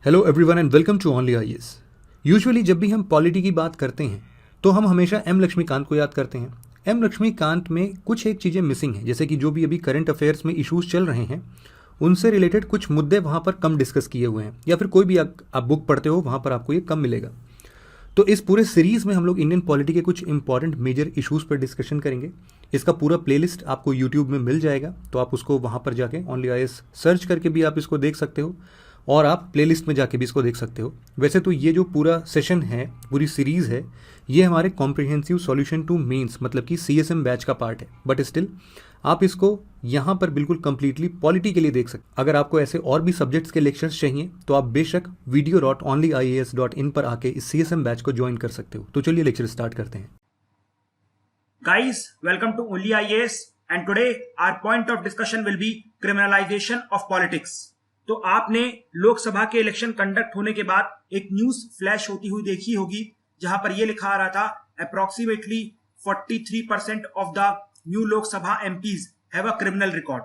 Hello everyone and welcome to only IAS. Usually जब भी हम पॉलिटी की बात करते हैं तो हम हमेशा एम लक्ष्मीकांत को याद करते हैं। एम लक्ष्मीकांत में कुछ एक चीज़ें मिसिंग हैं, जैसे कि जो भी अभी करंट अफेयर्स में इश्यूज चल रहे हैं उनसे रिलेटेड कुछ मुद्दे वहाँ पर कम डिस्कस किए हुए हैं, या फिर कोई भी आप बुक पढ़ते हो वहाँ पर आपको ये कम मिलेगा। तो इस पूरे सीरीज़ में हम लोग इंडियन पॉलिटी के कुछ इंपॉर्टेंट मेजर इश्यूज़ पर डिस्कशन करेंगे। इसका पूरा प्लेलिस्ट आपको यूट्यूब में मिल जाएगा, तो आप उसको वहाँ पर जाके ओनली आईएएस सर्च करके भी आप इसको देख सकते हो और आप प्लेलिस्ट में जाके भी इसको देख सकते हो। वैसे तो ये जो पूरा सेशन है, पूरी सीरीज़ है, ये हमारे कॉम्प्रिहेंसिव सॉल्यूशन टू मेंस मतलब कि सीएसएम बैच का पार्ट है, बट स्टिल आप इसको यहाँ पर बिल्कुल कंप्लीटली पॉलिटी के लिए देख सकते। अगर आपको ऐसे और भी सब्जेक्ट्स के लेक्चर्स चाहिए तो आप बेशक video.onlyias.in पर आके इस सीएसएम बैच को ज्वाइन कर सकते हो। तो चलिए लेक्चर स्टार्ट करते हैं। Guys, welcome to Only IAS and today our point of discussion will be criminalization of politics. तो आपने लोकसभा के इलेक्शन कंडक्ट होने के बाद एक न्यूज फ्लैश होती हुई देखी होगी, जहां पर यह लिखा आ रहा था approximately 43% of the new Lok Sabha MPs have a criminal record,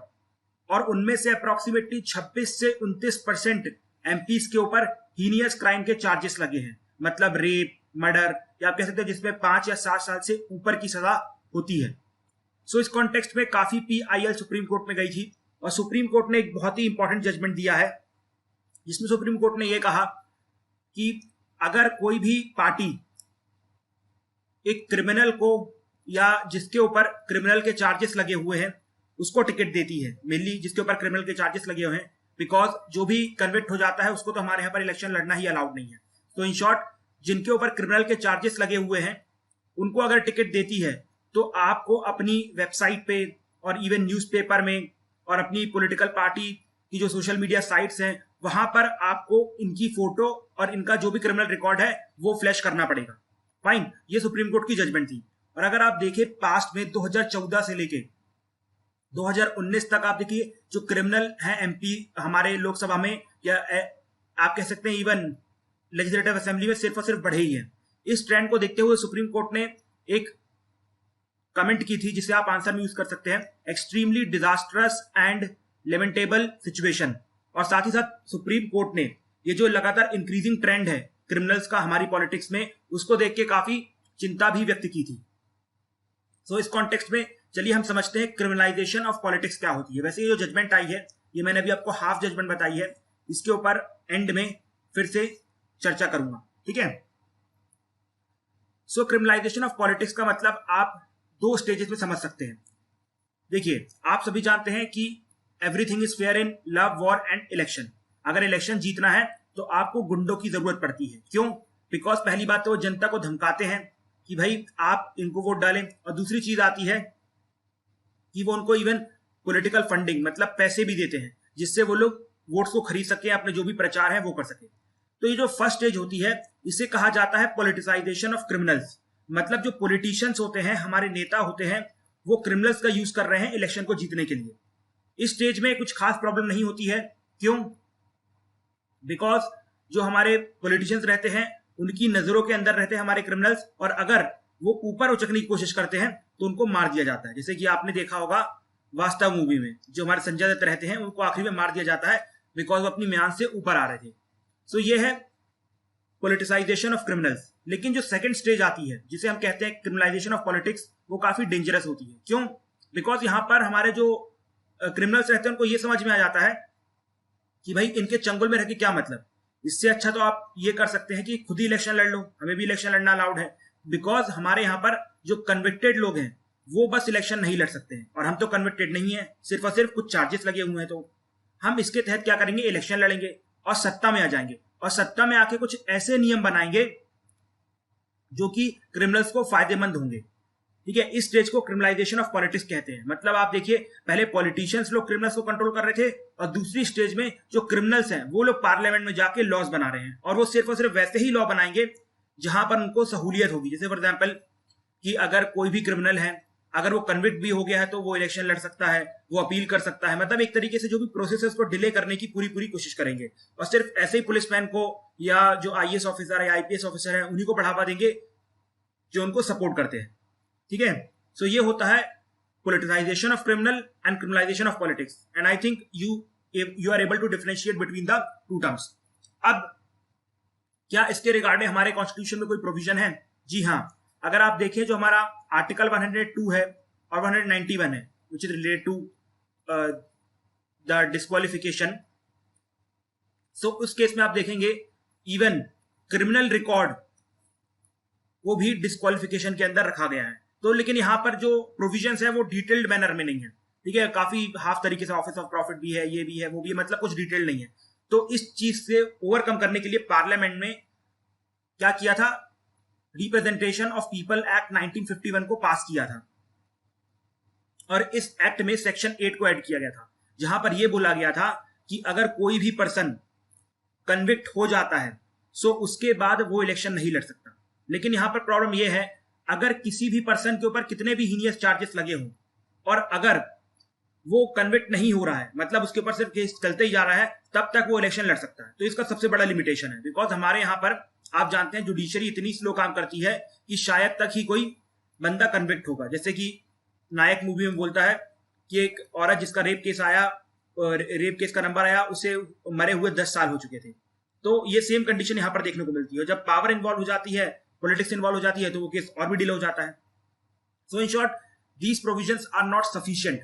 और उनमें से अप्रोक्सीमेटली 26 से 29% एमपीज के ऊपर हीनियस क्राइम के चार्जेस लगे हैं, मतलब रेप, मर्डर, या आप कह सकते हैं जिसमें 5 या 7 साल से ऊपर की सजा होती है। सो इस कॉन्टेक्स्ट में काफी पीआईएल सुप्रीम कोर्ट में गई थी और सुप्रीम कोर्ट ने एक बहुत ही इंपॉर्टेंट जजमेंट दिया है, जिसमें सुप्रीम कोर्ट ने यह कहा कि अगर कोई भी पार्टी एक क्रिमिनल को या जिसके ऊपर क्रिमिनल के चार्जेस लगे हुए हैं उसको टिकट देती है, मेनली जिसके ऊपर क्रिमिनल के चार्जेस लगे हुए हैं, बिकॉज जो भी कन्विक्ट हो जाता है उसको तो हमारे यहाँ पर इलेक्शन लड़ना ही अलाउड नहीं है। तो इन शॉर्ट, जिनके ऊपर क्रिमिनल के चार्जेस लगे हुए हैं उनको अगर टिकट देती है तो आपको अपनी वेबसाइट पे और इवन न्यूज़पेपर में और अपनी पॉलिटिकल पार्टी की जो सोशल मीडिया साइट्स हैं वहां पर आपको इनकी फोटो और इनका जो भी क्रिमिनल रिकॉर्ड है वो फ्लैश करना पड़ेगा। फाइन, ये सुप्रीम कोर्ट की जजमेंट थी। और अगर आप देखें पास्ट में 2014 से लेके 2019 तक, आप देखिए जो क्रिमिनल हैं एमपी हमारे लोकसभा में, या आप कह सकते हैं इवन लेजिस्लेटिव असेंबली में, सिर्फ और सिर्फ बढ़े ही हैं। इस ट्रेंड को देखते हुए सुप्रीम कोर्ट ने एक कमेंट की थी जिसे आप आंसर में यूज कर सकते हैं, एक्सट्रीमली डिजास्टरस एंड लेमेंटेबल सिचुएशन। और साथ ही साथ सुप्रीम कोर्ट ने ये जो लगातार इंक्रीजिंग ट्रेंड है क्रिमिनल्स का हमारी पॉलिटिक्स में, उसको देख के काफी चिंता भी व्यक्त की थी। सो इस कॉन्टेक्स्ट में चलिए हम समझते हैं क्रिमिनलाइजेशन ऑफ पॉलिटिक्स क्या होती है। वैसे ये जो जजमेंट आई है, ये मैंने अभी आपको हाफ जजमेंट बताई है, इसके ऊपर एंड में फिर से चर्चा करूंगा, ठीक है। सो क्रिमिनलाइजेशन ऑफ पॉलिटिक्स का मतलब आप 2 स्टेजेस में समझ सकते हैं। देखिए, आप सभी जानते हैं कि everything is fair in love, war and election. अगर इलेक्शन जीतना है तो आपको गुंडों की जरूरत पड़ती है। क्यों? बिकॉज पहली बात तो वो जनता को धमकाते हैं कि भाई आप इनको वोट डालें, और दूसरी चीज आती है कि वो उनको इवन पॉलिटिकल फंडिंग मतलब पैसे भी देते हैं, जिससे वो लोग वोट्स को खरीद सके, अपने जो भी प्रचार है वो कर सके। तो ये जो फर्स्ट स्टेज होती है इसे कहा जाता है पॉलिटिसाइजेशन ऑफ क्रिमिनल्स। मतलब जो पॉलिटिशियंस होते हैं, हमारे नेता होते हैं, वो क्रिमिनल्स का यूज कर रहे हैं इलेक्शन को जीतने के लिए। इस स्टेज में कुछ खास प्रॉब्लम नहीं होती है। क्यों? बिकॉज जो हमारे पॉलिटिशियंस रहते हैं उनकी नजरों के अंदर रहते हैं हमारे क्रिमिनल्स, और अगर वो ऊपर उचकने की कोशिश करते हैं तो उनको मार दिया जाता है। जैसे कि आपने देखा होगा वास्तव मूवी में, जो हमारे संजय दत्त रहते हैं उनको आखिरी में मार दिया जाता है बिकॉज वो अपनी म्यान से ऊपर आ रहे थे। सो ये है पॉलिटिसाइजेशन ऑफ क्रिमिनल्स। लेकिन जो सेकंड स्टेज आती है जिसे हम कहते हैं क्रिमिनलाइजेशन ऑफ पॉलिटिक्स, वो काफी डेंजरस होती है। क्यों? बिकॉज यहां पर हमारे जो क्रिमिनल्स रहते हैं उनको ये समझ में आ जाता है कि भाई इनके चंगुल में रह के क्या मतलब, इससे अच्छा तो आप ये कर सकते हैं कि खुद ही इलेक्शन लड़ लो, हमें भी इलेक्शन लड़ना अलाउड है। बिकॉज हमारे यहाँ पर जो कन्विक्टेड लोग हैं वो बस इलेक्शन नहीं लड़ सकते हैं, और हम तो कन्विक्टेड नहीं है, सिर्फ और सिर्फ कुछ चार्जेस लगे हुए हैं। तो हम इसके तहत क्या करेंगे, इलेक्शन लड़ेंगे और सत्ता में आ जाएंगे, और सत्ता में आके कुछ ऐसे नियम बनाएंगे जो कि क्रिमिनल्स को फायदेमंद होंगे, ठीक है। इस स्टेज को क्रिमिनलाइजेशन ऑफ पॉलिटिक्स कहते हैं। मतलब आप देखिए, पहले पॉलिटिशियंस लोग क्रिमिनल्स को कंट्रोल कर रहे थे, और दूसरी स्टेज में जो क्रिमिनल्स हैं वो लोग पार्लियामेंट में जाके लॉज बना रहे हैं, और वो सिर्फ और सिर्फ वैसे ही लॉ बनाएंगे जहां पर उनको सहूलियत होगी। जैसे फॉर एग्जाम्पल कि अगर कोई भी क्रिमिनल है, अगर वो कन्विक्ट भी हो गया है तो वो इलेक्शन लड़ सकता है, वो अपील कर सकता है। मतलब एक तरीके से जो भी प्रोसेस है उसको डिले करने की पूरी कोशिश करेंगे, और सिर्फ ऐसे ही पुलिसमैन को या जो आईएएस ऑफिसर है, आईपीएस ऑफिसर है, उन्हीं को बढ़ावा देंगे जो उनको सपोर्ट करते हैं, ठीक है। सो ये होता है politicization of criminal and criminalization of politics, and I think you are able to differentiate between the two terms. अब क्या इसके रिगार्डिंग हमारे कॉन्स्टिट्यूशन में कोई प्रोविजन है? जी हाँ, अगर आप देखें जो हमारा आर्टिकल 102 है और 191 है which is related to the disqualification, so उस केस में आप देखेंगे इवन क्रिमिनल रिकॉर्ड वो भी डिस्क्वालिफिकेशन के अंदर रखा गया है। तो लेकिन यहाँ पर जो प्रोविजंस है वो डिटेल्ड मैनर में नहीं है, ठीक है, काफी हाफ तरीके से ऑफिस ऑफ प्रॉफिट भी है, ये भी है, वो भी है, मतलब कुछ डिटेल नहीं है। तो इस चीज से ओवरकम करने के लिए पार्लियामेंट में क्या किया था, रिप्रेजेंटेशन ऑफ पीपल एक्ट 1951 को पास किया था और इस एक्ट में सेक्शन 8 को ऐड किया गया था जहां पर यह बोला गया था कि अगर कोई भी पर्सन कन्विक्ट हो जाता है सो उसके बाद वो इलेक्शन नहीं लड़ सकता। लेकिन यहां पर प्रॉब्लम यह है, अगर किसी भी पर्सन के ऊपर कितने भी हीनियस चार्जेस लगे हों और अगर वो कन्विक्ट नहीं हो रहा है, मतलब उसके ऊपर सिर्फ केस चलते ही जा रहा है, तब तक वो इलेक्शन लड़ सकता है। तो इसका सबसे बड़ा लिमिटेशन है, बिकॉज हमारे यहाँ पर आप जानते हैं जुडिशरी इतनी स्लो काम करती है कि शायद तक ही कोई बंदा कन्विक्ट होगा। जैसे कि नायक मूवी में बोलता है कि एक औरत जिसका रेप केस आया, रेप केस का नंबर आया, उसे मरे हुए 10 साल हो चुके थे। तो ये सेम कंडीशन यहाँ पर देखने को मिलती है। जब पावर इन्वॉल्व हो जाती है, पॉलिटिक्स इन्वॉल्व हो जाती है, तो वो केस और भी डिले हो जाता है। So in short these provisions are not sufficient.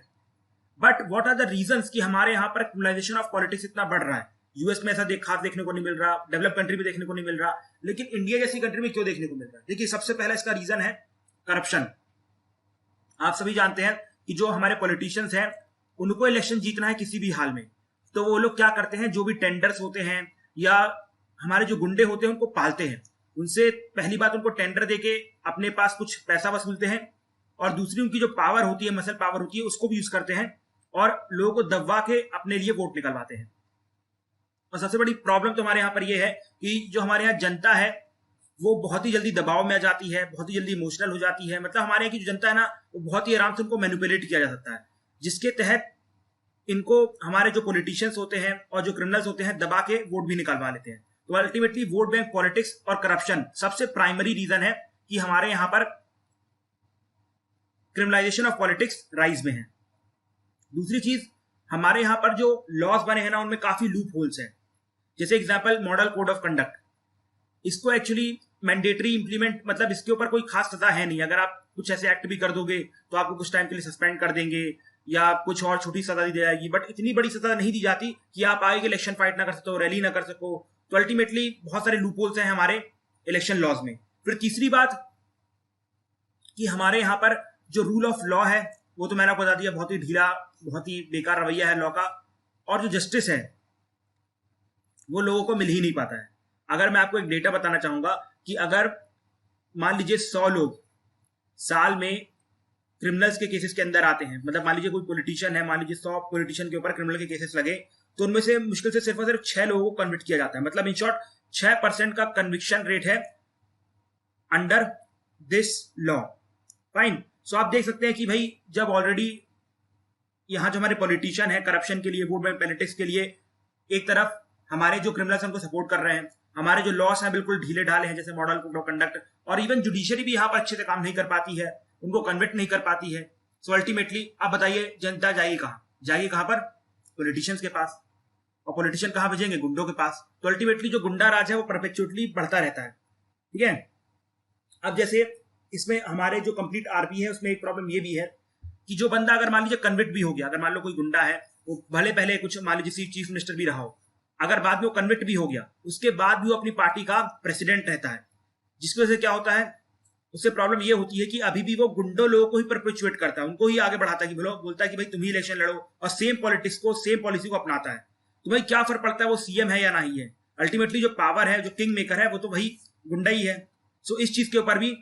But what are the reasons कि हमारे यहाँ पर क्रिमिनलाइजेशन ऑफ पॉलिटिक्स इतना बढ़ रहा है? यूएस में ऐसा खास देखने को नहीं मिल रहा, डेवलप कंट्री में देखने को नहीं मिल रहा, लेकिन इंडिया जैसी कंट्री में क्यों देखने को मिल रहा है? देखिए, सबसे पहला इसका रीजन है करप्शन। आप सभी जानते हैं कि जो हमारे पॉलिटिशियंस हैं उनको इलेक्शन जीतना है किसी भी हाल में, तो वो लोग क्या करते हैं, जो भी टेंडर्स होते हैं या हमारे जो गुंडे होते हैं उनको पालते हैं। उनसे पहली बात उनको टेंडर देके अपने पास कुछ पैसा वसूलते हैं और दूसरी उनकी जो पावर होती है, मसल पावर होती है, उसको भी यूज करते हैं और लोगों को दबा के अपने लिए वोट निकलवाते हैं। और सबसे बड़ी प्रॉब्लम तो हमारे यहाँ पर यह है कि जो हमारे यहाँ जनता है वो बहुत ही जल्दी दबाव में आ जाती है, बहुत ही जल्दी इमोशनल हो जाती है। मतलब हमारे यहाँ की जो जनता है ना, वो बहुत ही आराम से उनको मैनिपुलेट किया जा सकता है, जिसके तहत इनको हमारे जो पॉलिटिशियंस होते हैं और जो क्रिमिनल्स होते हैं दबा के वोट भी निकलवा लेते हैं। तो अल्टीमेटली वोट बैंक पॉलिटिक्स और करप्शन सबसे प्राइमरी रीजन है कि हमारे यहाँ पर क्रिमिनलाइजेशन ऑफ पॉलिटिक्स राइज में है। दूसरी चीज, हमारे यहाँ पर जो लॉज बने हैं ना, उनमें काफी लूप होल्स हैं। जैसे example model code of conduct, इसको एक्चुअली मैंडेटरी इंप्लीमेंट, मतलब इसके ऊपर कोई खास सजा है नहीं। अगर आप कुछ ऐसे एक्ट भी कर दोगे तो आपको कुछ टाइम के लिए सस्पेंड कर देंगे या कुछ और छोटी सजा दी जाएगी, बट इतनी बड़ी सजा नहीं दी जाती कि आप आगे इलेक्शन फाइट ना कर सको, रैली ना कर सको। तो अल्टीमेटली बहुत सारे लूप होल्स हैं हमारे इलेक्शन लॉज में। फिर तीसरी बात कि हमारे यहाँ पर जो रूल ऑफ लॉ है वो तो मैंने आपको बता दिया, बहुत ही ढीला, बहुत ही बेकार रवैया है लॉ का। और जो जस्टिस है वो लोगों को मिल ही नहीं पाता है। अगर मैं आपको एक डेटा बताना चाहूंगा कि अगर मान लीजिए 100 लोग साल में क्रिमिनल्स के केसेस के अंदर आते हैं, मतलब मान लीजिए कोई पॉलिटिशियन है, मान लीजिए 100 पॉलिटिशियन के ऊपर क्रिमिनल के केसेस लगे, तो उनमें से मुश्किल से सिर्फ और सिर्फ 6 लोगों को कन्विक्ट किया जाता है। मतलब इन शॉर्ट 6% का कन्विक्शन रेट है अंडर दिस लॉ। फाइन। सो आप देख सकते हैं कि भाई जब ऑलरेडी यहाँ जो हमारे पॉलिटिशियन है करप्शन के लिए, वोट बैंक पॉलिटिक्स के लिए, एक तरफ हमारे जो क्रिमिनल्स उनको सपोर्ट कर रहे हैं, हमारे जो लॉस हैं बिल्कुल ढीले ढाले हैं, जैसे मॉडल कोड ऑफ कंडक्ट, और इवन जुडिशरी भी यहाँ पर अच्छे से काम नहीं कर पाती है, उनको कन्विक्ट नहीं कर पाती है। सो अल्टीमेटली आप बताइए जनता जाएगी कहाँ? जाएगी कहाँ पर? पॉलिटिशियंस के पास। और पॉलिटिशियन कहाँ भेजेंगे? गुंडों के पास। तो अल्टीमेटली जो गुंडा राज है वो परपेचुअली बढ़ता रहता है। ठीक है। अब जैसे इसमें हमारे जो कंप्लीट आरपी है उसमें एक प्रॉब्लम ये भी है कि जो बंदा अगर मान लीजिए कन्विक्ट भी हो गया, अगर मान लो कोई गुंडा है, वो भले पहले कुछ मान लीजिए चीफ मिनिस्टर भी रहा हो, अगर बाद में वो कन्विक्ट भी हो गया, उसके बाद भी वो अपनी पार्टी का प्रेसिडेंट रहता है, जिसकी वजह से क्या होता है, उससे प्रॉब्लम ये होती है कि अभी भी वो गुंडों लोगों को ही परपेचुएट करता है, उनको ही आगे बढ़ाता है कि बोलता है कि भाई तुम ही इलेक्शन लड़ो, और सेम पॉलिटिक्स को, सेम पॉलिसी को अपनाता है। तो भाई क्या फर्क पड़ता है वो सीएम है या नहीं है? अल्टीमेटली जो पावर है, जो किंग मेकर है, वो तो वही गुंडा ही है। सो इस चीज के ऊपर भी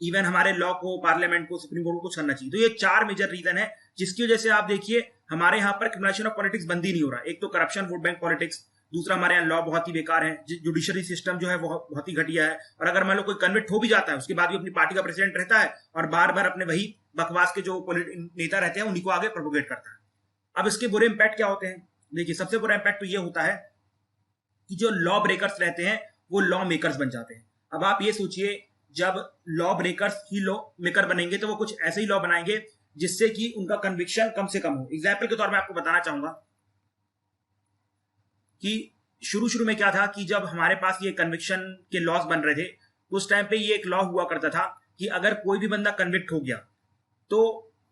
इवन हमारे लॉ को, पार्लियामेंट को, सुप्रीम कोर्ट को कुछ करना चाहिए। तो ये 4 मेजर रीजन है जिसकी वजह से आप देखिए हमारे यहाँ पर क्रिमिनलाइजेशन ऑफ पॉलिटिक्स बंद ही नहीं हो रहा। एक तो करप्शन, वोट बैंक पॉलिटिक्स, दूसरा हमारे यहाँ लॉ बहुत ही बेकार है, जुडिशरी सिस्टम जो है वो बहुत ही घटिया है, और अगर मान लो कोई कन्विक्ट हो भी जाता है उसके बाद भी अपनी पार्टी का प्रेसिडेंट रहता है और बार बार अपने वही बकवास के जो नेता रहते हैं उन्हीं को आगे प्रोपोगेट करता है। अब इसके बुरे इंपैक्ट क्या होते हैं? देखिए, सबसे बुरा इंपैक्ट तो ये होता है कि जो लॉ ब्रेकर्स रहते हैं वो लॉ मेकर्स बन जाते हैं। अब आप ये सोचिए, जब लॉ ब्रेकर्स ही लॉ मेकर बनेंगे तो वो कुछ ऐसे ही लॉ बनाएंगे जिससे कि उनका कन्विक्शन कम से कम हो। एग्जाम्पल के तौर में आपको बताना चाहूंगा कि शुरू शुरू में क्या था कि जब हमारे पास ये कन्विक्शन के लॉज बन रहे थे, उस टाइम पे ये एक लॉ हुआ करता था कि अगर कोई भी बंदा कन्विक्ट हो गया तो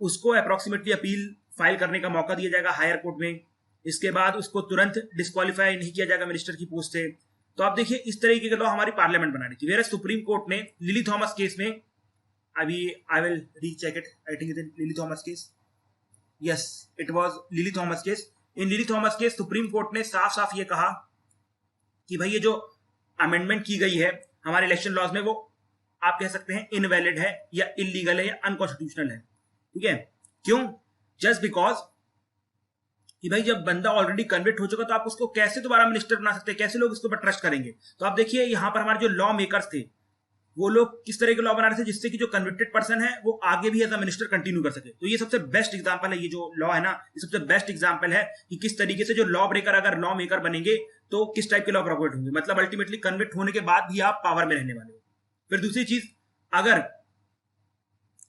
उसको अप्रोक्सीमेटली अपील फाइल करने का मौका दिया जाएगा हायर कोर्ट में। इसके बाद उसको तुरंत डिस्क्वालीफाई नहीं किया जाएगा मिनिस्टर की पोस्ट से। तो आप देखिए इस तरीके के लॉ हमारी पार्लियामेंट बना रही थी। वेयर सुप्रीम कोर्ट ने लिली थॉमस केस में, अभी I will recheck it, I think it lily Thomas case, yes it was lily Thomas case. In lily Thomas case supreme court ने साफ साफ ये कहा कि भाई ये जो अमेंडमेंट की गई है हमारे इलेक्शन लॉज में, वो आप कह सकते हैं इनवैलिड है या इलीगल है या अनकॉन्स्टिट्यूशनल है। ठीक है, क्यों? जस्ट बिकॉज कि भाई जब बंदा ऑलरेडी कन्विक्ट हो चुका तो आप उसको कैसे दोबारा मिनिस्टर बना सकते हैं, कैसे लोग इसके ऊपर ट्रस्ट करेंगे? तो आप देखिए यहां पर हमारे जो लॉ मेकर्स थे वो लोग किस तरह के लॉ बना रहे थे जिससे कि जो कन्विक्टेड पर्सन है वो आगे भी एज अ मिनिस्टर कंटिन्यू कर सके। तो ये सबसे बेस्ट एग्जांपल है, ये जो लॉ है ना, ये सबसे बेस्ट एग्जांपल है कि किस तरीके से जो लॉ ब्रेकर अगर लॉ मेकर बनेंगे तो किस टाइप के लॉ प्रोवाइड होंगे। मतलब अल्टीमेटली कन्विक्ट होने के बाद भी आप पावर में रहने वाले हो। फिर दूसरी चीज, अगर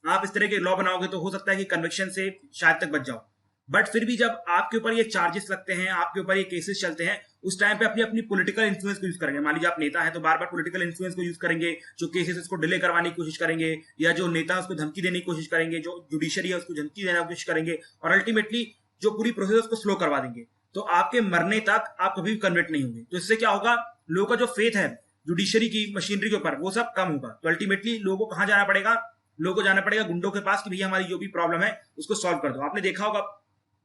आप इस तरह के लॉ बनाओगे तो हो सकता है कि कन्विक्शन से शायद तक बच जाओ, बट फिर भी जब आपके ऊपर ये चार्जेस लगते हैं, आपके ऊपर ये केसेस चलते हैं, उस टाइम पे अपनी अपनी पॉलिटिकल इन्फ्लुएंस को यूज करेंगे। मान लीजिए आप नेता हैं तो बार बार पॉलिटिकल इन्फ्लुएंस को यूज करेंगे, जो केसेस उसको डिले करवाने की कोशिश करेंगे, या जो नेता है उसको धमकी देने की कोशिश करेंगे, जो जुडिशरी है उसको धमकी देने की कोशिश करेंगे, और अल्टीमेटली जो पूरी प्रोसेस उसको स्लो करवा देंगे। तो आपके मरने तक आप कभी भी कन्वर्ट नहीं होंगे। तो इससे क्या होगा, लोगों का जो फेथ है जुडिशरी की मशीनरी के ऊपर वो सब कम होगा। तो अल्टीमेटली लोगों को कहां जाना पड़ेगा? लोगों को जाना पड़ेगा गुंडों के पास कि भैया हमारी जो भी प्रॉब्लम है उसको सॉल्व कर दो। आपने देखा होगा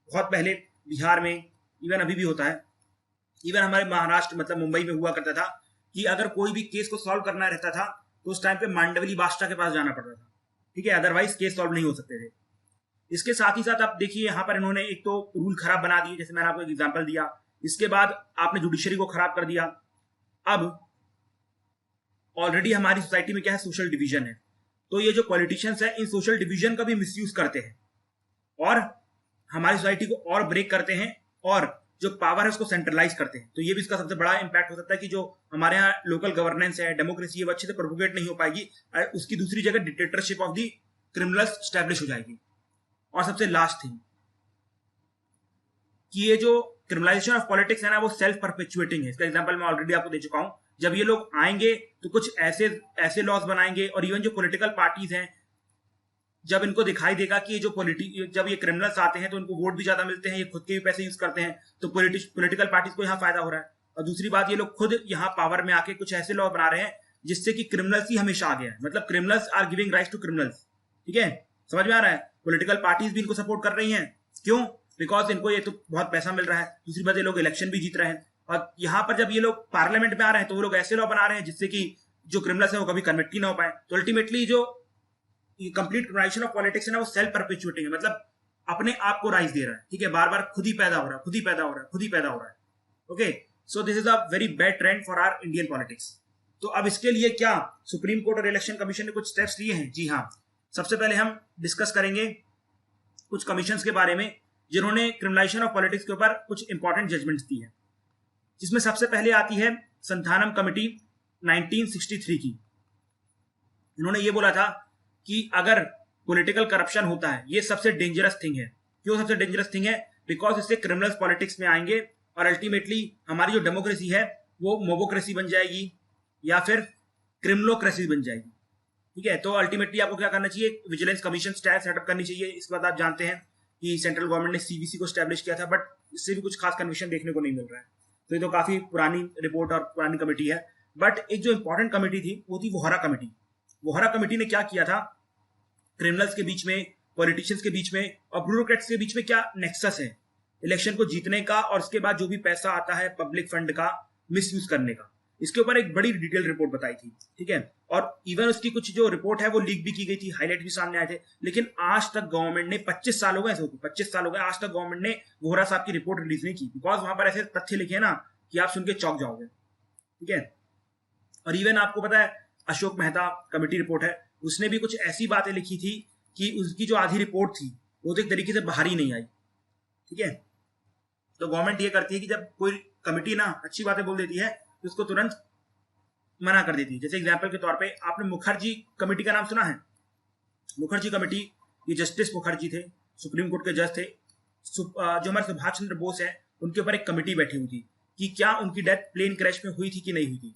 बहुत पहले बिहार में, इवन अभी भी होता है, इवन हमारे महाराष्ट्र मतलब मुंबई में हुआ करता था कि अगर कोई भी केस को सॉल्व करना रहता था तो उस टाइम पे मांडवली बादशाह के पास जाना पड़ता था। ठीक है, अदरवाइज केस सॉल्व नहीं हो सकते थे। इसके साथ ही साथ आप देखिए यहाँ पर इन्होंने एक तो रूल खराब बना दिए, जैसे मैंने आपको एक एग्जांपल दिया। इसके बाद आपने जुडिशरी को खराब कर दिया। अब ऑलरेडी हमारी सोसाइटी में क्या है, सोशल डिवीजन है। तो ये जो पॉलिटिशियंस है इन सोशल डिवीजन का भी मिसयूज करते हैं और हमारी सोसाइटी को और ब्रेक करते हैं और जो पावर है उसको सेंट्रलाइज करते हैं। तो ये भी इसका सबसे बड़ा इंपैक्ट हो सकता है कि जो हमारे यहाँ लोकल गवर्नेंस है, डेमोक्रेसी है, वो अच्छे से प्रोपोगेट नहीं हो पाएगी। उसकी दूसरी जगह dictatorship of the criminals establish हो जाएगी। और सबसे लास्ट थिंग कि ये जो क्रिमिनलाइजेशन ऑफ पॉलिटिक्स है ना, वो सेल्फ परपेचुएटिंग है। इसका एग्जांपल मैं ऑलरेडी आपको दे चुका हूं। जब ये लोग आएंगे तो कुछ ऐसे लॉज बनाएंगे, और इवन जो पॉलिटिकल पार्टीज हैं, जब इनको दिखाई देगा कि जब ये क्रिमिनल्स आते हैं तो इनको वोट भी ज्यादा मिलते हैं, ये खुद के भी पैसे यूज करते हैं, तो पॉलिटिकल पार्टीज को यहाँ फायदा हो रहा है। और दूसरी बात, ये लोग खुद यहाँ पावर में आके कुछ ऐसे लॉ बना रहे हैं जिससे कि क्रिमिनल्स ही हमेशा आ गया है। मतलब criminals are giving rights to criminals. ठीक है, समझ में आ रहा है? पॉलिटिकल पार्टीज भी इनको सपोर्ट कर रही हैं। क्यों? बिकॉज इनको ये तो बहुत पैसा मिल रहा है। दूसरी बात, ये लोग इलेक्शन भी जीत रहे हैं। और यहाँ पर जब ये लोग पार्लियामेंट में आ रहे हैं तो वो लोग ऐसे लॉ बना रहे हैं जिससे कि जो क्रिमिनल्स है वो कभी कन्विक्ट ही ना हो पाए। तो अल्टीमेटली जो कंप्लीट क्रिमिनलाइजेशन ऑफ पॉलिटिक्स है ना, वो सेल्फ परपेचुएटिंग है। मतलब अपने आप को राइज दे रहा है। ठीक है, बार बार खुद ही पैदा हो रहा है, खुद ही पैदा हो रहा है, खुद ही पैदा हो रहा है। Okay, so this is a very bad trend for our Indian politics. तो अब इसके लिए क्या सुप्रीम कोर्ट और इलेक्शन कमीशन ने कुछ स्टेप्स लिए हैं? जी हाँ, सबसे पहले हम डिस्कस करेंगे कुछ कमीशंस के बारे में जिन्होंने क्रिमिनलाइजेशन ऑफ पॉलिटिक्स के ऊपर कुछ इंपॉर्टेंट जजमेंट्स दी है, जिसमें सबसे पहले आती है संथानम कमिटी 1963 की। इन्होंने ये बोला था कि अगर पॉलिटिकल करप्शन होता है, ये सबसे डेंजरस थिंग है। क्यों सबसे डेंजरस थिंग है? बिकॉज इससे क्रिमिनल्स पॉलिटिक्स में आएंगे और अल्टीमेटली हमारी जो डेमोक्रेसी है वो मोबोक्रेसी बन जाएगी या फिर क्रिमिनोक्रेसी बन जाएगी। ठीक है, तो अल्टीमेटली आपको क्या करना चाहिए? विजिलेंस कमीशन सेटअप करनी चाहिए। इसके बाद आप जानते हैं कि सेंट्रल गवर्नमेंट ने सीवीसी को स्टैब्लिश किया था, बट इससे भी कुछ खास कन्विक्शन देखने को नहीं मिल रहा है। तो ये तो काफी पुरानी रिपोर्ट और पुरानी कमेटी है। बट एक जो इंपॉर्टेंट कमेटी थी वो थी वोहरा कमेटी। वोहरा कमेटी ने क्या किया था? क्रिमिनल्स के बीच में, पॉलिटिशियंस के बीच में और ब्यूरोक्रेट्स के बीच में क्या नेक्सस है इलेक्शन को जीतने का, और उसके बाद जो भी पैसा आता है पब्लिक फंड का मिसयूज करने का, इसके ऊपर एक बड़ी डिटेल रिपोर्ट बताई थी। ठीक है, और इवन उसकी कुछ जो रिपोर्ट है वो लीक भी की गई थी, हाईलाइट भी सामने आए थे। लेकिन आज तक गवर्नमेंट ने 25 साल हो गए, 25 साल हो गए, आज तक गवर्नमेंट ने वोहरा साहब की रिपोर्ट रिलीज नहीं की। बिकॉज वहां पर ऐसे तथ्य लिखे हैं ना कि आप सुन के चौंक जाओगे। ठीक है, और इवन आपको पता है अशोक मेहता कमेटी रिपोर्ट है, उसने भी कुछ ऐसी बातें लिखी थी कि उसकी जो आधी रिपोर्ट थी वो तो एक तरीके से बाहर ही नहीं आई। ठीक है, तो गवर्नमेंट ये करती है कि जब कोई कमेटी ना अच्छी बातें बोल देती है तो उसको तुरंत मना कर देती है। जैसे एग्जांपल के तौर पे आपने मुखर्जी कमेटी का नाम सुना है? मुखर्जी कमेटी, ये जस्टिस मुखर्जी थे, सुप्रीम कोर्ट के जज थे। जो हमारे सुभाष चंद्र बोस है उनके ऊपर एक कमेटी बैठी हुई थी कि क्या उनकी डेथ प्लेन क्रैश में हुई थी कि नहीं हुई थी।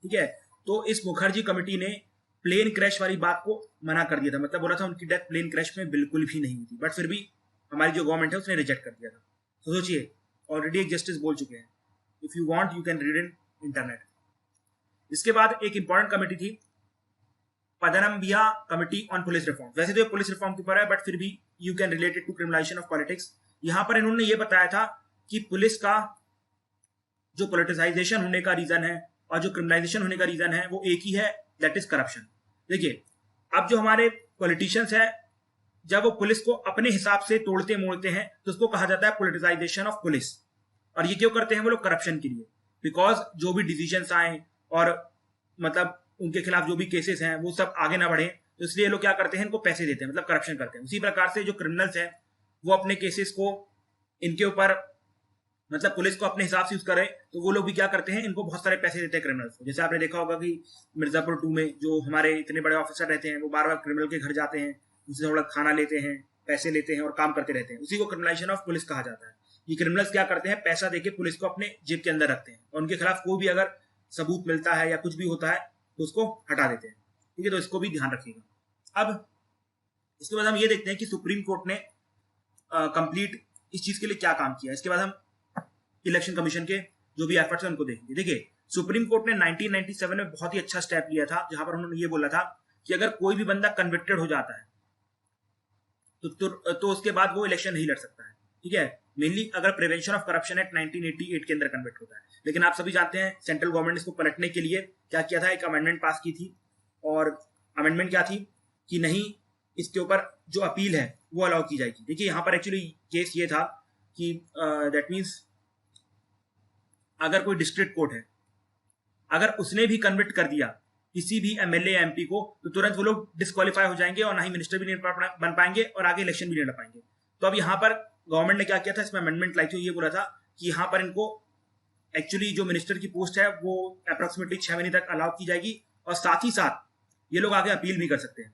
ठीक है, तो इस मुखर्जी कमेटी ने प्लेन क्रैश वाली बात को मना कर दिया था, मतलब बोला था उनकी डेथ प्लेन क्रैश में बिल्कुल भी नहीं हुई थी, बट फिर भी हमारी जो गवर्नमेंट है उसने रिजेक्ट कर दिया था। तो सोचिए, ऑलरेडी एक जस्टिस बोल चुके हैं। If you want you can read in internet. इसके बाद एक इंपॉर्टेंट कमेटी थी, पदनम्बिया कमेटी ऑन पुलिस रिफॉर्म। वैसे तो ये पुलिस रिफॉर्म के ऊपर है, बट फिर भी you can related to criminalisation of politics. यहां पर इन्होंने ये बताया था कि पुलिस का जो पोलिटिसाइजेशन होने का रीजन है और जो क्रिमिनलाइजेशन होने का रीजन है वो एक ही है, दैट इज करप्शन। देखिए, अब जो हमारे पॉलिटिशियंस है, जब वो पुलिस को अपने हिसाब से तोड़ते मोड़ते हैं तो उसको कहा जाता है पोलिटिसाइजेशन ऑफ पुलिस। और ये क्यों करते हैं वो लोग? करप्शन के लिए। बिकॉज जो भी डिसीजंस आए और मतलब उनके खिलाफ जो भी केसेस हैं वो सब आगे ना बढ़े, तो इसलिए लोग क्या करते हैं, इनको पैसे देते हैं, मतलब करप्शन करते हैं। उसी प्रकार से जो क्रिमिनल्स हैं वो अपने केसेस को इनके ऊपर मतलब पुलिस को अपने हिसाब से यूज करे, तो वो लोग भी क्या करते हैं, इनको बहुत सारे पैसे देते हैं क्रिमिनल्स को। जैसे आपने देखा होगा कि मिर्जापुर 2 में जो हमारे इतने बड़े ऑफिसर रहते हैं वो बार बार क्रिमिनल के घर जाते हैं, उनसे थोड़ा खाना लेते हैं, पैसे लेते हैं और काम करते रहते हैं। उसी को क्रिमिनलाइजेशन ऑफ पुलिस कहा जाता है। ये क्रिमिनल्स क्या करते हैं, पैसा देके पुलिस को अपने जेब के अंदर रखते हैं और उनके खिलाफ कोई भी अगर सबूत मिलता है या कुछ भी होता है तो उसको हटा देते हैं। ठीक है, तो इसको भी ध्यान रखिएगा। अब इसके बाद हम ये देखते हैं कि सुप्रीम कोर्ट ने कंप्लीट इस चीज के लिए क्या काम किया। इसके बाद हम इलेक्शन कमीशन के जो भी एफर्ट्स हैं उनको देखेंगे। देखिए, सुप्रीम कोर्ट ने 1997 में बहुत ही अच्छा स्टेप लिया था, जहां पर उन्होंने ये बोला था कि अगर कोई भी बंदा कन्विक्टेड हो जाता है तो उसके बाद वो इलेक्शन नहीं लड़ सकता है। ठीक है, मेनली अगर प्रिवेंशन ऑफ करप्शन एक्ट 1988 के अंदर कन्विक्ट होता है। लेकिन आप सभी जानते हैं सेंट्रल गवर्नमेंट ने इसको पलटने के लिए क्या किया था, एक अमेंडमेंट पास की थी। और अमेंडमेंट क्या थी कि नहीं, इसके ऊपर जो अपील है वो अलाउ की जाएगी। देखिए, यहाँ पर एक्चुअली केस ये था कि दैट मीन्स अगर कोई डिस्ट्रिक्ट कोर्ट है, अगर उसने भी कन्विक्ट कर दिया किसी भी एमएलए या एमपी को, तो तुरंत वो लोग डिस्क्वालीफाई हो जाएंगे और ना ही मिनिस्टर भी नहीं बन पाएंगे और आगे इलेक्शन भी नहीं लड़ पाएंगे। तो अब यहाँ पर गवर्नमेंट ने क्या किया था, इसमें अमेंडमेंट लाई थी, ये बोला था कि यहाँ पर इनको एक्चुअली जो मिनिस्टर की पोस्ट है वो अप्रोक्सीमेटली 6 महीने तक अलाउ की जाएगी और साथ ही साथ ये लोग आगे अपील भी कर सकते हैं।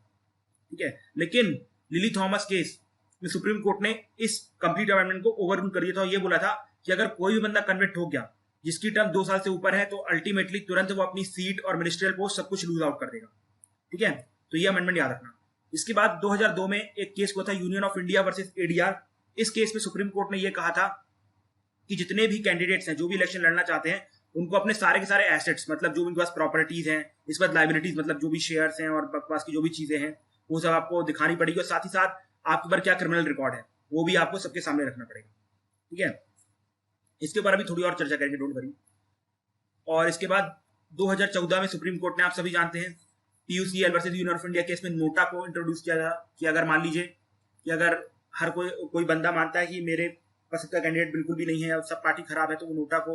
ठीक है, लेकिन लिली थॉमस केस में सुप्रीम कोर्ट ने इस कंप्लीट अमेंडमेंट को ओवररूल कर दिया था और ये बोला था कि अगर कोई भी बंदा कन्विक्ट हो गया जिसकी टर्म 2 साल से ऊपर है, तो अल्टीमेटली तुरंत वो अपनी सीट और मिनिस्ट्रियल पोस्ट सब कुछ लूज आउट कर देगा। ठीक है, तो ये अमेंडमेंट याद रखना। इसके बाद 2002 में एक केस हुआ था, union of India versus ADR. इस केस में सुप्रीम कोर्ट ने यह कहा था कि जितने भी कैंडिडेट्स हैं जो भी इलेक्शन लड़ना चाहते हैं, उनको अपने सारे के सारे एसेट्स, मतलब जो उनके पास प्रॉपर्टीज हैं, इस बात लाइबिलिटीज मतलब जो भी शेयर्स हैं और बकवास की जो भी चीजें हैं वो सब आपको दिखानी पड़ेगी, और साथ ही साथ आपके ऊपर क्या क्रिमिनल रिकॉर्ड है वो भी आपको सबके सामने रखना पड़ेगा। ठीक है, इसके ऊपर अभी थोड़ी और चर्चा करेंगे, डोंट वरी। और इसके बाद 2014 में सुप्रीम कोर्ट ने, आप सभी जानते हैं, PUCL versus union of India case में नोटा को इंट्रोड्यूस किया था कि अगर मान लीजिए कि अगर हर कोई बंदा मानता है कि मेरे पसंद का कैंडिडेट बिल्कुल भी नहीं है और सब पार्टी खराब है, तो वो नोटा को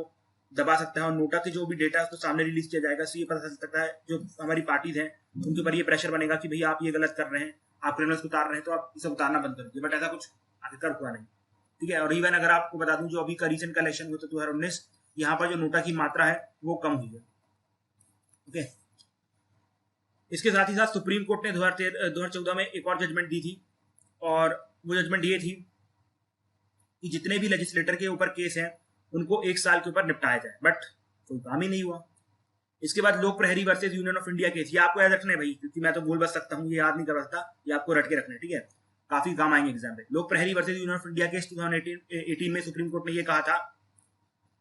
दबा सकता है और नोटा से जो भी डेटा है उसको सामने रिलीज किया जाएगा। इससे ये पता चल सकता है जो हमारी पार्टीज हैं उनके ऊपर ये प्रेशर बनेगा कि भैया आप ये गलत कर रहे हैं, आप क्रिमिनल्स को उतार रहे हैं, तो आप इसे उतारना बंद कर दीजिए। बट ऐसा कुछ आखिरकार हुआ नहीं। ठीक है, और इवन अगर आपको बता दूं, जो अभी का रिसेंट का इलेक्शन हुआ था 2019, यहाँ पर जो नोटा की मात्रा है वो कम हुई है। ओके, इसके साथ ही साथ सुप्रीम कोर्ट ने 2014 में एक और जजमेंट दी थी, और वो जजमेंट ये थी कि जितने भी लेजिस्लेटर के ऊपर केस हैं उनको 1 साल के ऊपर निपटाया जाए, बट कोई काम ही नहीं हुआ। इसके बाद लोक प्रहरी versus union of India case, ये आपको याद रखना है भाई, क्योंकि मैं तो बोल बस सकता हूँ, ये याद नहीं कर सकता, ये आपको रट के रखना है। ठीक है, काफी काम आएंगे एग्जाम में। लोक प्रहरी versus union of India case 2018 में सुप्रीम कोर्ट ने ये कहा था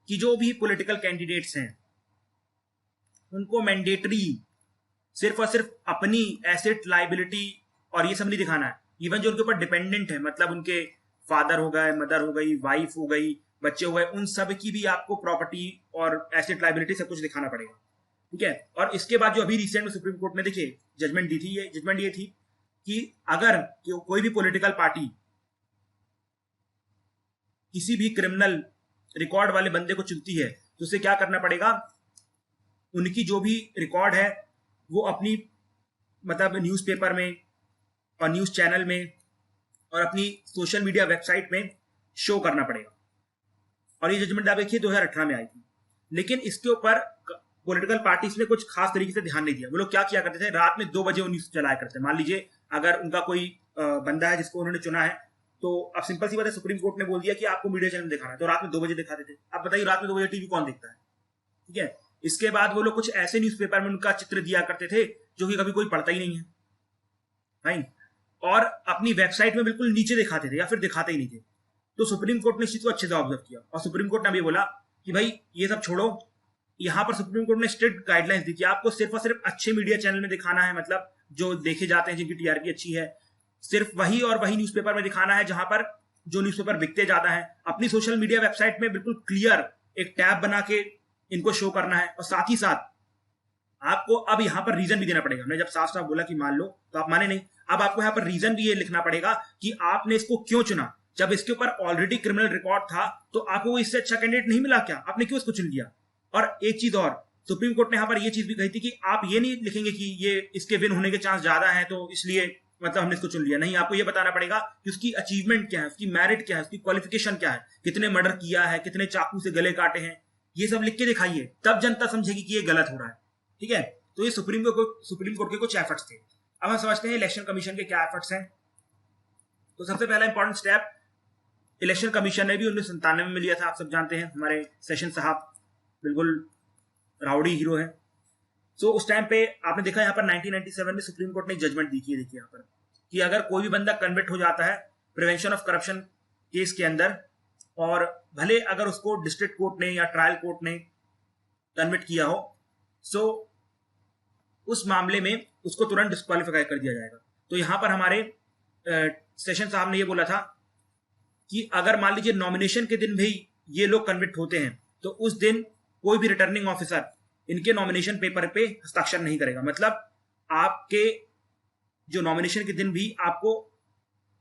कि जो भी पॉलिटिकल कैंडिडेट्स हैं उनको मैंडेटरी सिर्फ और सिर्फ अपनी एसेट, लाइबिलिटी और ये सब नहीं दिखाना है। इवन जो उनके ऊपर डिपेंडेंट है, मतलब उनके फादर हो गए, मदर हो गई, वाइफ हो गई, बच्चे हो गए, उन सब की भी आपको प्रॉपर्टी और एसेट, लाइबिलिटी सब कुछ दिखाना पड़ेगा। ठीक है, और इसके बाद जो अभी रिसेंट में सुप्रीम कोर्ट ने देखिए जजमेंट दी थी, ये जजमेंट ये थी कि अगर कोई भी पॉलिटिकल पार्टी किसी भी क्रिमिनल रिकॉर्ड वाले बंदे को चुनती है तो उसे क्या करना पड़ेगा, उनकी जो भी रिकॉर्ड है वो अपनी मतलब न्यूज़पेपर में और न्यूज़ चैनल में और अपनी सोशल मीडिया वेबसाइट में शो करना पड़ेगा। और ये जजमेंट आप देखिए 2018 में आई थी। लेकिन इसके ऊपर पॉलिटिकल पार्टीज ने कुछ खास तरीके से ध्यान नहीं दिया। वो लोग क्या किया करते थे, रात में 2 बजे वो न्यूज चलाया करते थे। मान लीजिए अगर उनका कोई बंदा है जिसको उन्होंने चुना है तो अब सिंपल सी बात है, सुप्रीम कोर्ट ने बोल दिया कि आपको मीडिया चैनल दिखाना है, तो रात में 2 बजे दिखा देते। अब बताइए रात में 2 बजे टीवी कौन देखता है? ठीक है। इसके बाद वो लोग कुछ ऐसे न्यूज़पेपर में उनका चित्र दिया करते थे जो कि कभी कोई पढ़ता ही नहीं है, फाइन, और अपनी वेबसाइट में बिल्कुल नीचे दिखाते थे या फिर दिखाते ही नहीं थे। तो सुप्रीम कोर्ट ने इस चीज को अच्छे से ऑब्जर्व किया और सुप्रीम कोर्ट ने भी बोला कि भाई ये सब छोड़ो। यहां पर सुप्रीम कोर्ट ने स्ट्रिक्ट गाइडलाइंस दी कि आपको सिर्फ और सिर्फ अच्छे मीडिया चैनल में दिखाना है, मतलब जो देखे जाते हैं, जिनकी टीआरपी अच्छी है, सिर्फ वही और वही न्यूज़पेपर में दिखाना है जहां पर जो न्यूज़पेपर बिकते ज्यादा है। अपनी सोशल मीडिया वेबसाइट में बिल्कुल क्लियर एक टैब बना के इनको शो करना है, और साथ ही साथ आपको अब यहां पर रीजन भी देना पड़ेगा। हमने जब साफ साफ बोला कि मान लो, तो आप माने नहीं, अब आपको यहां पर रीजन भी ये लिखना पड़ेगा कि आपने इसको क्यों चुना। जब इसके ऊपर ऑलरेडी क्रिमिनल रिकॉर्ड था तो आपको इससे अच्छा कैंडिडेट नहीं मिला क्या? आपने क्यों इसको चुन लिया? और एक चीज और, सुप्रीम कोर्ट ने यहां पर यह चीज भी कही थी कि आप ये नहीं लिखेंगे कि ये इसके विन होने के चांस ज्यादा है तो इसलिए मतलब हमने इसको चुन लिया। नहीं, आपको ये बताना पड़ेगा कि उसकी अचीवमेंट क्या है, उसकी मेरिट क्या है, उसकी क्वालिफिकेशन क्या है, कितने मर्डर किया है, कितने चाकू से गले काटे हैं, ये सब लिख के दिखाइए, तब जनता समझेगी कि ये गलत हो रहा है। ठीक है, तो ये सुप्रीम कोर्ट के कुछ एफर्ट्स थे। अब हम समझते हैं इलेक्शन कमीशन के क्या एफर्ट्स हैं। तो सबसे पहला इंपॉर्टेंट स्टेप इलेक्शन कमीशन ने भी 1997 में लिया था। आप सब जानते हैं, हमारे सेशन साहब बिल्कुल राउडी हीरो है। सो उस टाइम पे आपने देखा यहाँ पर 1997 में सुप्रीम कोर्ट ने जजमेंट दी थी, देखिए यहाँ पर, कि अगर कोई भी बंदा कन्विक्ट हो जाता है प्रिवेंशन ऑफ करप्शन केस के अंदर, और भले अगर उसको डिस्ट्रिक्ट कोर्ट ने या ट्रायल कोर्ट ने कन्विक्ट किया हो, सो उस मामले में उसको तुरंत डिस्क्वालीफाई कर दिया जाएगा। तो यहां पर हमारे सेशन साहब ने ये बोला था कि अगर मान लीजिए नॉमिनेशन के दिन भी ये लोग कन्विक्ट होते हैं तो उस दिन कोई भी रिटर्निंग ऑफिसर इनके नॉमिनेशन पेपर पे हस्ताक्षर नहीं करेगा। मतलब आपके जो नॉमिनेशन के दिन भी आपको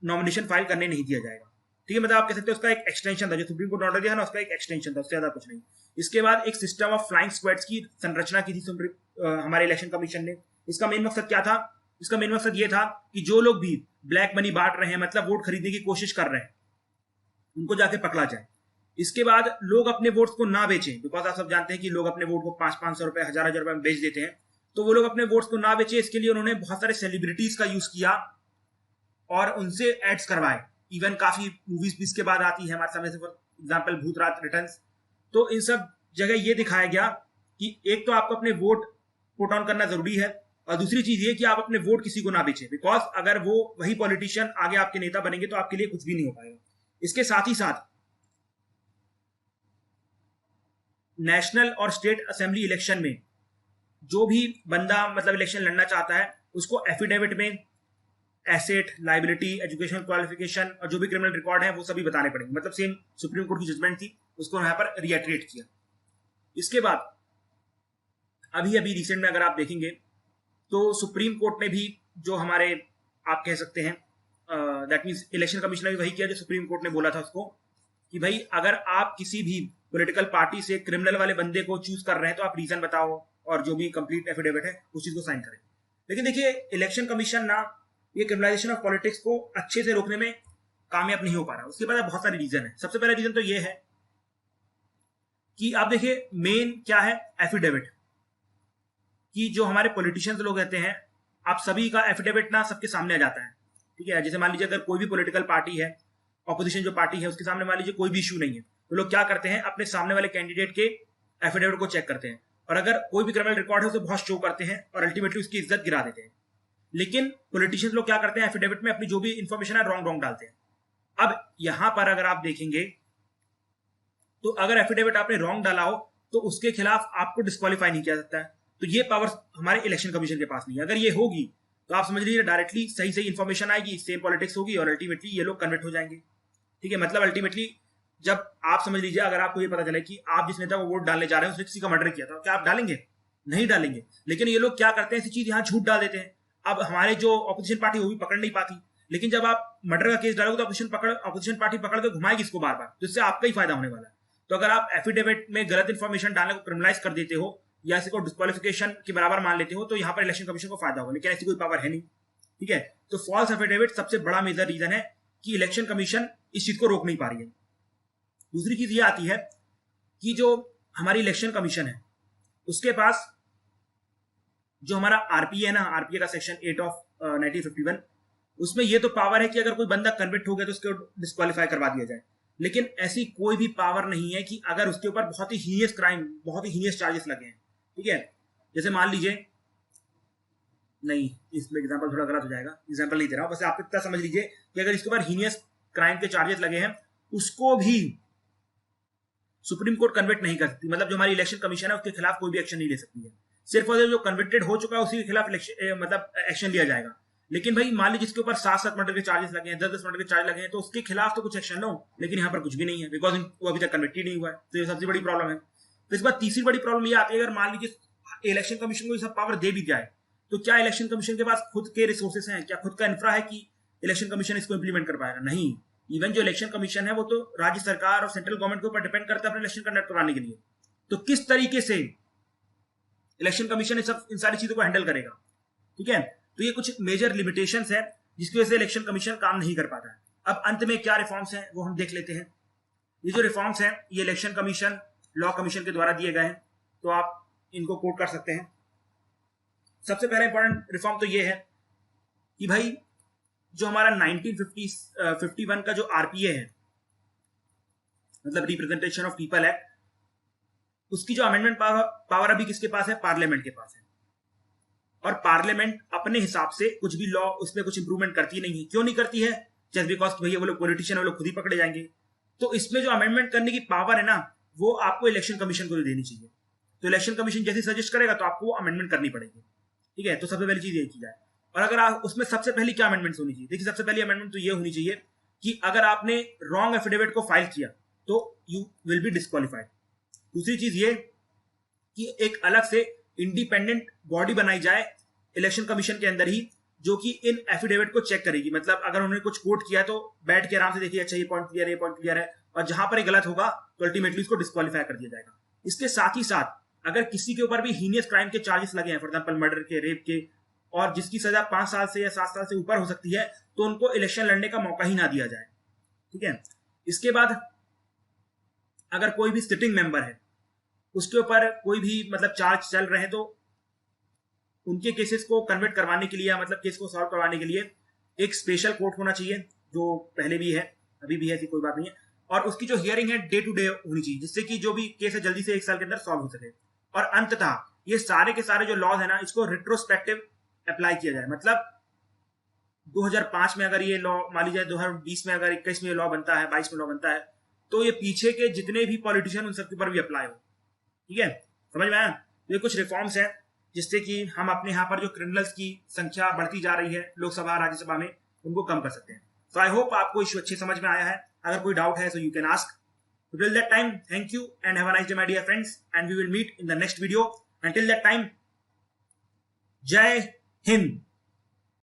नॉमिनेशन फाइल करने नहीं दिया जाएगा। ठीक है, मतलब आप कह सकते हो उसका एक एक्सटेंशन था, जो सुप्रीम कोर्ट ने ऑर्डर दिया ना, उसका एक एक्सटेंशन था, उससे ज्यादा कुछ नहीं। इसके बाद एक सिस्टम ऑफ फ्लाइंग स्क्वाड्स की संरचना की थी हमारे इलेक्शन कमीशन ने। इसका मेन मकसद क्या था? इसका मेन मकसद ये था कि जो लोग भी ब्लैक मनी बांट रहे हैं, मतलब वोट खरीदने की कोशिश कर रहे हैं, उनको जाके पकड़ा जाए। इसके बाद लोग अपने वोट्स को ना बेचें, बिकॉज आप सब जानते हैं कि लोग अपने वोट को 500-500 रुपए, 1000-1000 रुपए में बेच देते हैं। तो वो लोग अपने वोट्स को ना बेचे, इसके लिए उन्होंने बहुत सारे सेलिब्रिटीज का यूज किया और उनसे एड्स करवाए। इवन काफी मूवीज भी इसके बाद आती है हमारे सामने, फॉर एग्जाम्पल भूतराज रिटर्न्स। तो इन सब जगह ये दिखाया गया कि एक तो आपको अपने वोट पुट ऑन करना जरूरी है, और दूसरी चीज ये कि आप अपने वोट किसी को ना बेचें, बिकॉज अगर वो वही पॉलिटिशियन आगे आपके नेता बनेंगे तो आपके लिए कुछ भी नहीं हो पाएगा। इसके साथ ही साथ नेशनल और स्टेट असेंबली इलेक्शन में जो भी बंदा मतलब इलेक्शन लड़ना चाहता है, उसको एफिडेविट में एसेट, लाइबिलिटी, एजुकेशनल क्वालिफिकेशन और जो भी क्रिमिनल रिकॉर्ड है वो सभी बताने पड़ेंगे। मतलब सेम सुप्रीम कोर्ट की जजमेंट थी, उसको यहाँ पर रिएटरेट किया। इसके बाद अभी रिसेंट में अगर आप देखेंगे तो सुप्रीम कोर्ट ने भी जो हमारे आप कह सकते हैं दैट मीन्स इलेक्शन कमीशन ने भी वही किया जो सुप्रीम कोर्ट ने बोला था उसको, कि भाई अगर आप किसी भी पॉलिटिकल पार्टी से क्रिमिनल वाले बंदे को चूज कर रहे हैं तो आप रीजन बताओ और जो भी कंप्लीट एफिडेविट है उस चीज को साइन करें। लेकिन देखिए इलेक्शन कमीशन ना ये क्रिमिनलाइजेशन ऑफ पॉलिटिक्स को अच्छे से रोकने में कामयाब नहीं हो पा रहा। उसके बाद बहुत सारे रीजन है। सबसे पहला रीजन तो ये है कि आप देखिए मेन क्या है, एफिडेविट, कि जो हमारे पॉलिटिशियंस लोग रहते हैं, आप सभी का एफिडेविट ना सबके सामने आ जाता है। ठीक है, जैसे मान लीजिए अगर कोई भी पॉलिटिकल पार्टी है, ऑपोजिशन जो पार्टी है, उसके सामने मान लीजिए कोई भी इशू नहीं है, तो लोग क्या करते हैं, अपने सामने वाले कैंडिडेट के एफिडेविट को चेक करते हैं, और अगर कोई भी क्रिमिनल रिकॉर्ड है उसे बहुत शो करते हैं और अल्टीमेटली उसकी इज्जत गिरा देते हैं। लेकिन पॉलिटिशियंस लोग क्या करते हैं, एफिडेविट में अपनी जो भी इंफॉर्मेशन है रॉन्ग डालते हैं। अब यहां पर अगर आप देखेंगे तो अगर एफिडेविट आपने रॉन्ग डाला हो तो उसके खिलाफ आपको डिस्क्वालीफाई नहीं किया सकता है। तो ये पावर हमारे इलेक्शन कमीशन के पास नहीं है। अगर ये होगी तो आप समझ लीजिए डायरेक्टली सही इंफॉर्मेशन आएगी, सेम पॉलिटिक्स होगी और अल्टीमेटली ये लोग कन्वर्ट हो जाएंगे। ठीक है, मतलब अल्टीमेटली जब आप समझ लीजिए अगर आपको ये पता चले कि आप जिस नेता को वोट डालने जा रहे हैं उसने किसी का मर्डर किया था, क्या आप डालेंगे? नहीं डालेंगे। लेकिन ये लोग क्या करते हैं, ऐसी चीज यहाँ झूठ डाल देते हैं। अब हमारे जो ऑपोजिशन पार्टी वो भी पकड़ नहीं पाती, लेकिन जब आप मर्डर का केस डालोगे तो ऑपोजिशन पार्टी पकड़ के घुमाएगी इसको बार बार, जिससे आपका ही फायदा होने वाला है। तो अगर आप एफिडेविट में गलत इंफॉर्मेशन डालने को क्रिमिनलाइज कर देते हो या इसी को डिस्क्वालिफिकेशन के बराबर मान लेते हो तो यहाँ पर इलेक्शन कमीशन को फायदा होगा, लेकिन ऐसी कोई पावर है नहीं। ठीक है, तो फॉल्स एफिडेविट सबसे बड़ा मेजर रीजन है कि इलेक्शन कमीशन इस चीज को रोक नहीं पा रही है। दूसरी चीज ये आती है कि जो हमारी इलेक्शन कमीशन है उसके पास जो हमारा आरपीए है ना, आरपीए का सेक्शन 8 ऑफ 1951, उसमें ये तो पावर है कि अगर कोई बंदा कन्विक्ट हो गया तो उसको डिस्क्वालीफाई करवा दिया जाए, लेकिन ऐसी कोई भी पावर नहीं है कि अगर उसके ऊपर बहुत ही हीनियस क्राइम, बहुत ही हीनियस चार्जेस लगे हैं, ठीक है, जैसे मान लीजिए, नहीं इसमें एग्जांपल थोड़ा गलत हो जाएगा, एग्जांपल नहीं दे रहा हूं, बस आप इतना समझ लीजिए कि अगर इसके ऊपर हीनियस क्राइम के चार्जेस लगे हैं, उसको भी सुप्रीम कोर्ट कन्विक्ट नहीं कर सकती, मतलब जो हमारी इलेक्शन कमीशन है उसके खिलाफ कोई भी एक्शन नहीं ले सकती है, सिर्फ और जो कन्विक्टेड हो चुका है उसी के खिलाफ मतलब एक्शन लिया जाएगा। लेकिन भाई मान लीजिए जिसके ऊपर 7-7 मर्डर के चार्जेस लगे हैं, 10-10 मर्डर के चार्ज लगे हैं, तो उसके खिलाफ तो कुछ एक्शन लो, लेकिन यहाँ पर कुछ भी नहीं है, बिकॉज वो अभी तक कन्विक्टेड नहीं हुआ है, तो ये सबसे बड़ी प्रॉब्लम है। तो इस बार तीसरी बड़ी प्रॉब्लम ये आती है, अगर मान लीजिए इलेक्शन कमीशन को ये सब पावर दे भी जाए, तो क्या इलेक्शन कमीशन के पास खुद के रिसोर्सेस हैं, क्या खुद का इंफ्रा है कि इलेक्शन कमीशन इसको इंप्लीमेंट कर पाएगा? नहीं। इवन जो इलेक्शन कमीशन है वो तो राज्य सरकार और सेंट्रल गवर्नमेंट के ऊपर डिपेंड करता है अपने इलेक्शन कंडक्ट करवाने के लिए, तो किस तरीके से इलेक्शन कमीशन इन सारी चीजों को हैंडल करेगा? ठीक है, तो ये कुछ मेजर लिमिटेशंस है जिसकी वजह से इलेक्शन कमीशन काम नहीं कर पाता है। अब अंत में क्या रिफॉर्म्स हैं वो हम देख लेते हैं। ये जो रिफॉर्म्स हैं ये इलेक्शन कमीशन, लॉ कमीशन के द्वारा दिए गए हैं, तो आप इनको कोट कर सकते हैं। सबसे पहला इंपॉर्टेंट रिफॉर्म तो ये है कि भाई जो हमारा 1951 का जो आरपीए है, मतलब रिप्रेजेंटेशन ऑफ पीपल एक्ट, उसकी जो अमेंडमेंट पावर अभी किसके पास है? पार्लियामेंट के पास है। और पार्लियामेंट अपने हिसाब से कुछ भी लॉ उसमें कुछ इंप्रूवमेंट करती नहीं है। क्यों नहीं करती है? जस्ट बिकॉज भैया वो लोग पॉलिटिशियन है, वो लोग खुद ही पकड़े जाएंगे। तो इसमें जो अमेंडमेंट करने की पावर है ना, वो आपको इलेक्शन कमीशन को देनी चाहिए। तो इलेक्शन कमीशन जैसे सजेस्ट करेगा तो आपको अमेंडमेंट करनी पड़ेगी, ठीक है। तो सबसे पहली चीज ये की जाए। और अगर आप उसमें सबसे पहली क्या अमेंडमेंट होनी चाहिए? देखिए, सबसे पहली अमेंडमेंट तो ये होनी चाहिए कि अगर आपने रॉन्ग एफिडेविट को फाइल किया तो यू विल बी डिस्क्वालीफाइड। दूसरी चीज ये कि एक अलग से इंडिपेंडेंट बॉडी बनाई जाए इलेक्शन कमीशन के अंदर ही, जो कि इन एफिडेविट को चेक करेगी। मतलब अगर उन्होंने कुछ कोट किया तो बैठ के आराम से देखिए, अच्छा ये पॉइंट क्लियर है, ये पॉइंट क्लियर है, और जहां पर ये गलत होगा तो अल्टीमेटली उसको डिस्क्वालीफाई कर दिया जाएगा। इसके साथ ही साथ अगर किसी के ऊपर भी हीनियस क्राइम के चार्जेस लगे हैं, फॉर एग्जाम्पल मर्डर के, रेप के, और जिसकी सजा 5 साल से या 7 साल से ऊपर हो सकती है, तो उनको इलेक्शन लड़ने का मौका ही ना दिया जाए, ठीक है। इसके बाद अगर कोई भी सिटिंग मेंबर है, उसके ऊपर कोई भी मतलब चार्ज चल रहे हैं, तो उनके केसेस को कन्वर्ट करवाने के लिए, मतलब केस को सॉल्व करवाने के लिए एक स्पेशल कोर्ट होना चाहिए, जो पहले भी है, अभी भी है, ऐसी कोई बात नहीं है। और उसकी जो हियरिंग है डे टू डे होनी चाहिए, जिससे कि जो भी केस है जल्दी से 1 साल के अंदर सॉल्व हो सके। और अंततः ये सारे के सारे जो लॉज है ना, इसको रिट्रोस्पेक्टिव अप्लाई किया जाए। मतलब 2005 में अगर ये लॉ मान लीजिए 2020 में, अगर 21 में लॉ बनता है, 22 में लॉ बनता है, तो ये पीछे के जितने भी पॉलिटिशियन उन सबके ऊपर भी अप्लाई हो, ठीक है। समझ में आया? ये कुछ रिफॉर्म्स हैं जिससे कि हम अपने यहाँ पर जो क्रिमिनल्स की संख्या बढ़ती जा रही है लोकसभा राज्यसभा में, उनको कम कर सकते हैं। सो आई होप आपको इश्यू अच्छे समझ में आया है। अगर कोई डाउट है so you can ask. Till that time, thank you and have a nice day, my dear friends, and we will meet in the next video. Until that time, Jai Hind.